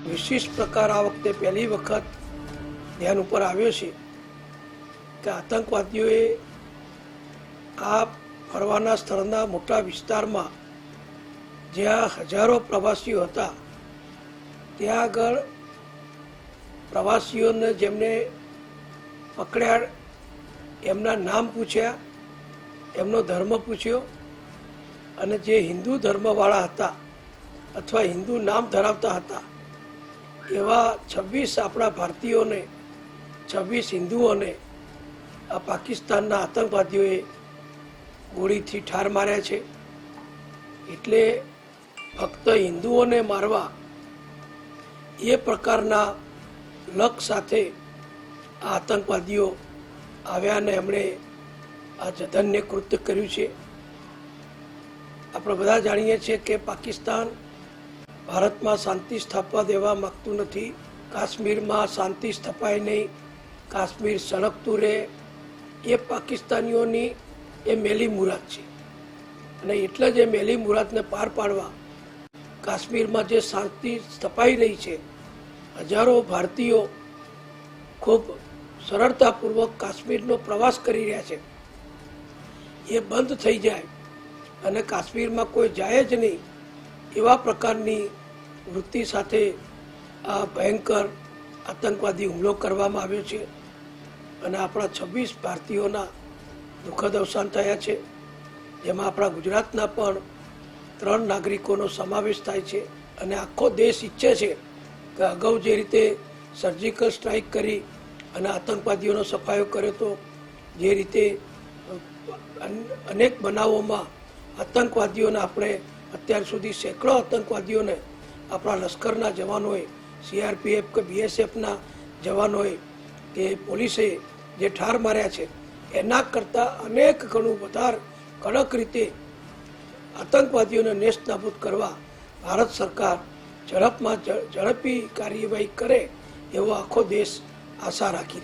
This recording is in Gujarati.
વિશિષ્ટ પ્રકાર આ વખતે પહેલી વખત ધ્યાન ઉપર આવ્યો છે કે આતંકવાદીઓએ આ ફરવાના સ્થળના મોટા વિસ્તારમાં જ્યાં હજારો પ્રવાસીઓ હતા ત્યાં આગળ પ્રવાસીઓને જેમને પકડ્યા એમના નામ પૂછ્યા, એમનો ધર્મ પૂછ્યો અને જે હિન્દુ ધર્મવાળા હતા અથવા હિન્દુ નામ ધરાવતા હતા એવા 26 આપણા ભારતીયોને 26 હિન્દુઓને આ પાકિસ્તાનના આતંકવાદીઓએ ગોળીથી ઠાર માર્યા છે. એટલે ફક્ત હિન્દુઓને મારવા એ પ્રકારના લક્ષ્ય સાથે આ આતંકવાદીઓ આવ્યા અને એમણે આ જધન્ય કૃત્ય કર્યું છે. આપણે બધા જાણીએ છીએ કે પાકિસ્તાન ભારતમાં શાંતિ સ્થાપવા દેવા માગતું નથી. કાશ્મીરમાં શાંતિ સ્થપાય નહીં, કાશ્મીર સળગતું રહે, એ પાકિસ્તાનીઓની એ મેલી મુરાદ છે. અને એટલે જ એ મેલી મુરાદને પાર પાડવા કાશ્મીરમાં જે શાંતિ સ્થપાઈ રહી છે, હજારો ભારતીયો ખૂબ સરળતાપૂર્વક કાશ્મીરનો પ્રવાસ કરી રહ્યા છે, એ બંધ થઈ જાય અને કાશ્મીરમાં કોઈ જાય જ નહીં એવા પ્રકારની વૃત્તિ સાથે આ ભયંકર આતંકવાદી હુમલો કરવામાં આવ્યો છે. અને આપણા 26 ભારતીયોના દુઃખદ અવસાન થયા છે, જેમાં આપણા ગુજરાતના પણ 3 નાગરિકોનો સમાવેશ થાય છે. અને આખો દેશ ઈચ્છે છે કે અગાઉ જે રીતે સર્જિકલ સ્ટ્રાઇક કરી અને આતંકવાદીઓનો સફાયો કર્યો હતો, જે રીતે અનેક બનાવોમાં આતંકવાદીઓને આપણે અત્યાર સુધી સેંકડો આતંકવાદીઓને આપણા લશ્કરના જવાનોએ, CRPF કે BSFના જવાનોએ કે પોલીસે જે ઠાર માર્યા છે, એના કરતાં અનેક ગણું વધારે કડક રીતે આતંકવાદીઓને નેસ્તનાબૂદ કરવા ભારત સરકાર ઝડપી કાર્યવાહી કરે એવો આખો દેશ આશા રાખી